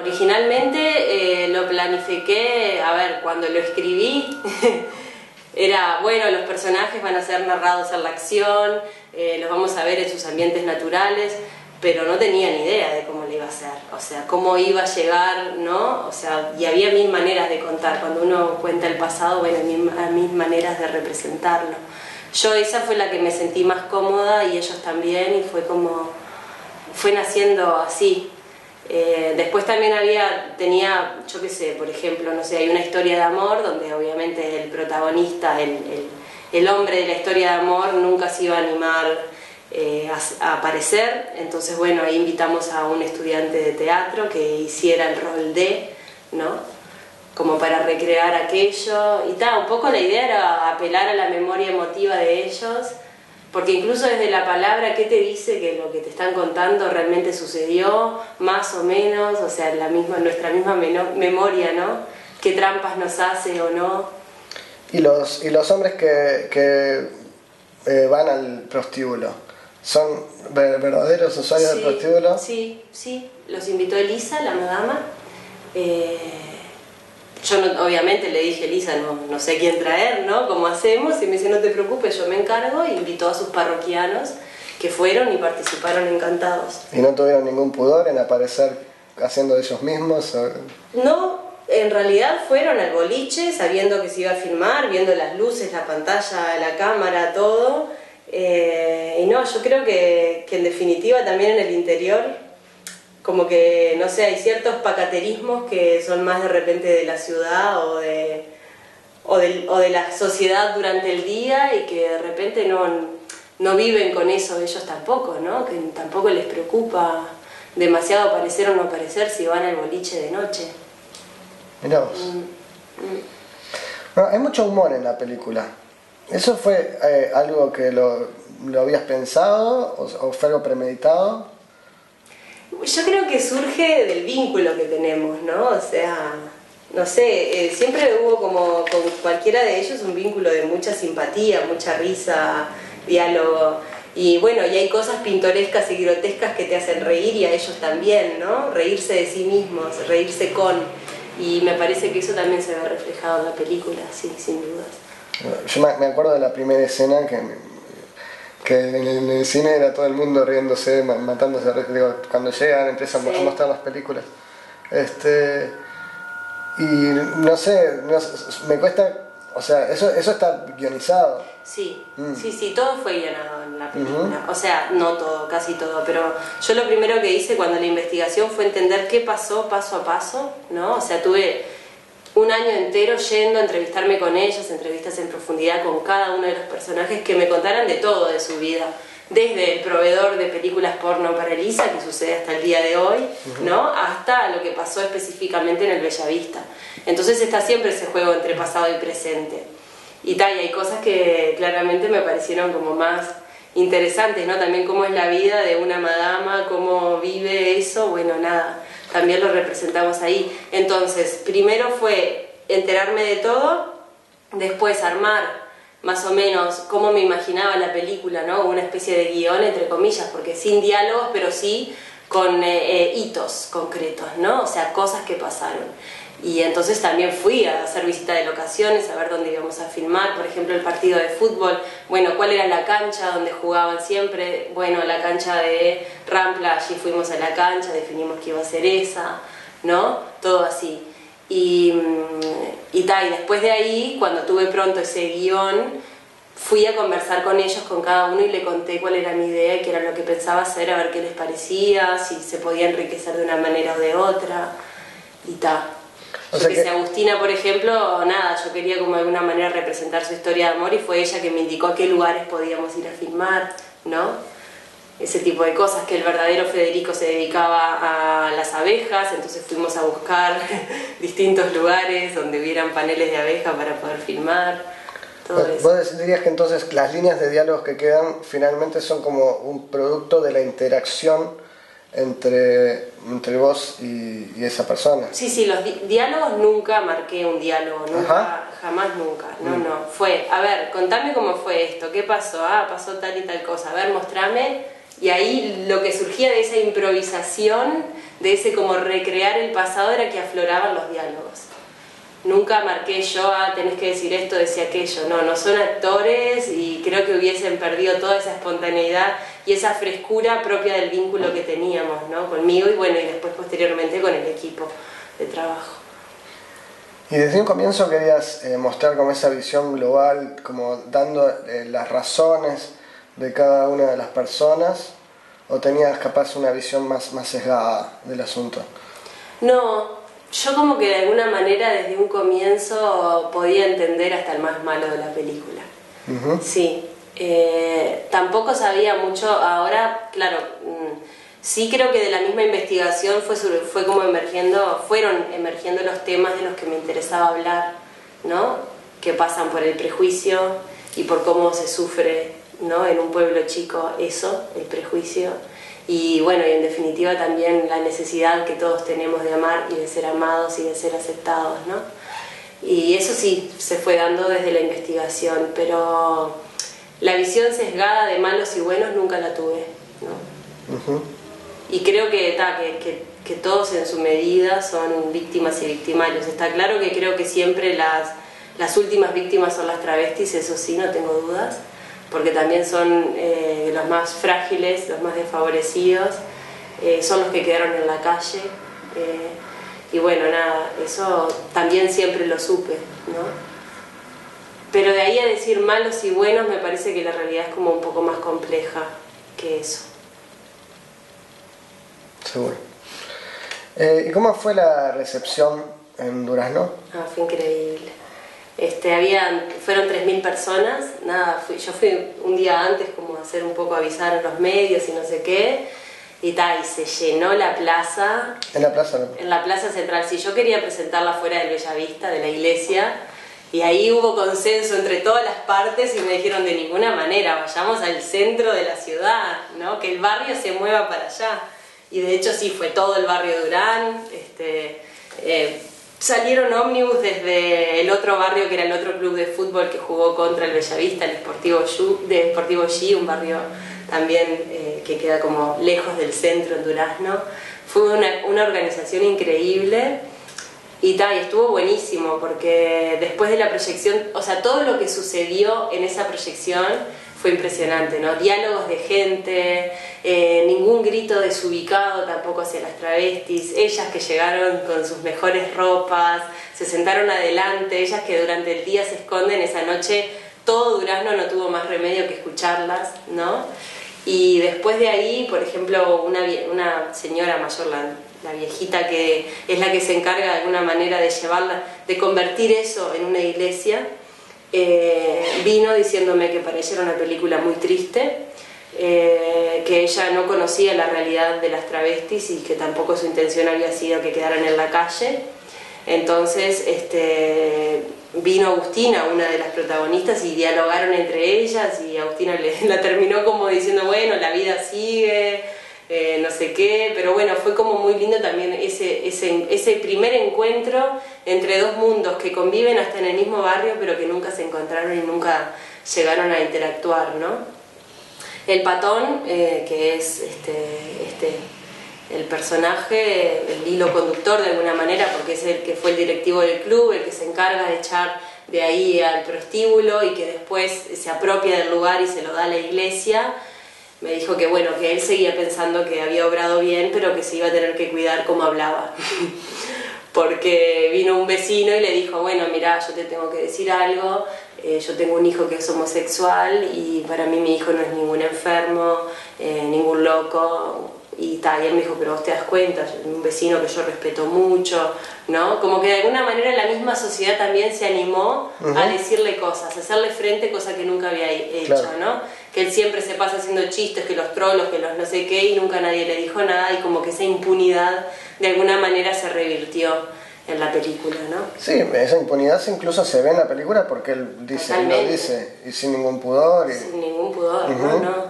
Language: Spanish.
Originalmente lo planifiqué, a ver, cuando lo escribí era, bueno, los personajes van a ser narrados en la acción, los vamos a ver en sus ambientes naturales, pero no tenía ni idea de cómo le iba a hacer, o sea, cómo iba a llegar, ¿no? O sea, y había mil maneras de contar, cuando uno cuenta el pasado, bueno, mil maneras de representarlo. Yo esa fue la que me sentí más cómoda y ellos también, y fue naciendo así. Después también tenía, yo qué sé, por ejemplo, no sé, hay una historia de amor donde obviamente el protagonista, el hombre de la historia de amor nunca se iba a animar a aparecer, entonces bueno, ahí invitamos a un estudiante de teatro que hiciera el rol de, ¿no? Como para recrear aquello y tal, un poco la idea era apelar a la memoria emotiva de ellos, porque incluso desde la palabra, ¿qué te dice que lo que te están contando realmente sucedió, más o menos? O sea, nuestra misma memoria, ¿no? ¿Qué trampas nos hace o no? Y los hombres que van al prostíbulo, ¿son verdaderos usuarios del prostíbulo? Sí, los invitó Elisa, la madama. Yo obviamente le dije, Elisa, no sé quién traer, ¿no? ¿Cómo hacemos? Y me dice, no te preocupes, yo me encargo. Y invitó a sus parroquianos que fueron y participaron encantados. ¿Y no tuvieron ningún pudor en aparecer haciendo de ellos mismos? No, en realidad fueron al boliche sabiendo que se iba a filmar, viendo las luces, la pantalla, la cámara, todo. Y no, yo creo que en definitiva también en el interior, como que, no sé, hay ciertos pacaterismos que son más de repente de la ciudad o de la sociedad durante el día y que de repente no viven con eso ellos tampoco, ¿no? Que tampoco les preocupa demasiado aparecer o no aparecer si van al boliche de noche. Mirá vos. Bueno, hay mucho humor en la película. ¿Eso fue algo que lo habías pensado o fue algo premeditado? Yo creo que surge del vínculo que tenemos, ¿no? O sea, no sé, siempre hubo como con cualquiera de ellos un vínculo de mucha simpatía, mucha risa, diálogo. Y bueno, y hay cosas pintorescas y grotescas que te hacen reír y a ellos también, ¿no? Reírse de sí mismos, reírse con. Y me parece que eso también se ve reflejado en la película, sí, sin dudas. Yo me acuerdo de la primera escena que en el cine era todo el mundo riéndose, matándose, digo, cuando llegan empiezan a mostrar las películas. Y no sé, me cuesta, o sea, eso está guionizado. Sí, sí, todo fue guionado en la película. O sea, no todo, casi todo, pero yo lo primero que hice cuando la investigación fue entender qué pasó paso a paso, ¿no? O sea, tuve un año entero yendo a entrevistarme con ellos, entrevistas en profundidad con cada uno de los personajes que me contaran de todo de su vida, desde el proveedor de películas porno para Elisa, que sucede hasta el día de hoy, ¿no? Hasta lo que pasó específicamente en el Bellavista. Entonces está siempre ese juego entre pasado y presente. Y hay cosas que claramente me parecieron como más interesantes, ¿no? También cómo es la vida de una madama, cómo vive eso, bueno, nada, también lo representamos ahí. Entonces, primero fue enterarme de todo, después armar más o menos cómo me imaginaba la película, ¿no? Una especie de guión, entre comillas, porque sin diálogos, pero sí con hitos concretos, ¿no? O sea, cosas que pasaron. Y entonces también fui a hacer visita de locaciones, a ver dónde íbamos a filmar, por ejemplo el partido de fútbol, bueno, cuál era la cancha donde jugaban siempre, bueno, la cancha de Rampla, allí fuimos a la cancha, definimos que iba a ser esa, ¿no? Todo así. Y después de ahí, cuando tuve pronto ese guión, fui a conversar con ellos, con cada uno, y le conté cuál era mi idea y qué era lo que pensaba hacer, a ver qué les parecía, si se podía enriquecer de una manera o de otra, y tal. O sea que Agustina, por ejemplo, nada, yo quería como de alguna manera representar su historia de amor y fue ella que me indicó a qué lugares podíamos ir a filmar, ¿no? Ese tipo de cosas, que el verdadero Federico se dedicaba a las abejas, entonces fuimos a buscar distintos lugares donde hubieran paneles de abeja para poder filmar, todo eso. ¿Vos dirías que entonces las líneas de diálogos que quedan finalmente son como un producto de la interacción entre vos y esa persona? Sí, los diálogos nunca marqué un diálogo, nunca, jamás nunca, no, fue, a ver, contame cómo fue esto, qué pasó, pasó tal y tal cosa, a ver, mostrame Y ahí lo que surgía de esa improvisación, de ese como recrear el pasado, era que afloraban los diálogos. Nunca marqué yo, tenés que decir esto, decir aquello. No, no son actores y creo que hubiesen perdido toda esa espontaneidad y esa frescura propia del vínculo que teníamos, ¿no? Conmigo y bueno, y después posteriormente con el equipo de trabajo. Y desde un comienzo querías mostrar como esa visión global, como dando las razones de cada una de las personas, ¿o tenías capaz una visión más sesgada del asunto? No, yo como que de alguna manera desde un comienzo podía entender hasta el más malo de la película. Sí, tampoco sabía mucho, ahora, claro, sí creo que de la misma investigación fue como fueron emergiendo los temas de los que me interesaba hablar, ¿no? Que pasan por el prejuicio y por cómo se sufre, ¿no? En un pueblo chico eso, el prejuicio. Y bueno, y en definitiva también la necesidad que todos tenemos de amar y de ser amados y de ser aceptados, ¿no? Y eso sí se fue dando desde la investigación, pero la visión sesgada de malos y buenos nunca la tuve, ¿no? Y creo que todos en su medida son víctimas y victimarios. Está claro que creo que siempre las últimas víctimas son las travestis, eso sí, no tengo dudas, porque también son los más frágiles, los más desfavorecidos, son los que quedaron en la calle. Y bueno, nada, eso también siempre lo supe, ¿no? Pero de ahí a decir malos y buenos me parece que la realidad es como un poco más compleja que eso. Seguro. ¿Y cómo fue la recepción en Durazno? Fue increíble. Fueron 3.000 personas, nada, yo fui un día antes como a hacer un poco avisar a los medios y no sé qué, y se llenó la plaza. ¿En la plaza? ¿No? En la plaza central, sí, yo quería presentarla fuera del Bellavista, de la iglesia, y ahí hubo consenso entre todas las partes y me dijeron de ninguna manera, vayamos al centro de la ciudad, ¿no? Que el barrio se mueva para allá. Y de hecho sí, fue todo el barrio Durán, salieron ómnibus desde el otro barrio que era el otro club de fútbol que jugó contra el Bellavista, el Sportivo G, un barrio también que queda como lejos del centro en Durazno. Fue una organización increíble y estuvo buenísimo porque después de la proyección, o sea, todo lo que sucedió en esa proyección fue impresionante, ¿no? Diálogos de gente, ningún grito desubicado tampoco hacia las travestis, ellas que llegaron con sus mejores ropas, se sentaron adelante, ellas que durante el día se esconden, esa noche todo Durazno no tuvo más remedio que escucharlas, ¿no? Y después de ahí, por ejemplo, una señora mayor, la viejita que es la que se encarga de alguna manera de llevarla, de convertir eso en una iglesia, vino diciéndome que para ella era una película muy triste, que ella no conocía la realidad de las travestis y que tampoco su intención había sido que quedaran en la calle. Entonces vino Agustina, una de las protagonistas, y dialogaron entre ellas y Agustina la terminó como diciendo, bueno, la vida sigue, no sé qué, pero bueno, fue como muy lindo también ese primer encuentro entre dos mundos que conviven hasta en el mismo barrio pero que nunca se encontraron y nunca llegaron a interactuar, ¿no? El Patón, que es el personaje, el hilo conductor de alguna manera, porque es el que fue el directivo del club, el que se encarga de echar de ahí al prostíbulo y que después se apropia del lugar y se lo da a la iglesia, me dijo que bueno, que él seguía pensando que había obrado bien, pero que se iba a tener que cuidar cómo hablaba. Porque vino un vecino y le dijo, bueno, mira, yo te tengo que decir algo, yo tengo un hijo que es homosexual y para mí mi hijo no es ningún enfermo, ningún loco. Y él me dijo, pero vos te das cuenta, un vecino que yo respeto mucho, ¿no? Como que de alguna manera la misma sociedad también se animó a decirle cosas, a hacerle frente, cosa que nunca había hecho, claro, ¿no? Que él siempre se pasa haciendo chistes, que los trolos, que los no sé qué, y nunca nadie le dijo nada, y como que esa impunidad de alguna manera se revirtió en la película, ¿no? Sí, esa impunidad incluso se ve en la película porque él dice, lo dice, y sin ningún pudor. Sin ningún pudor, ¿no?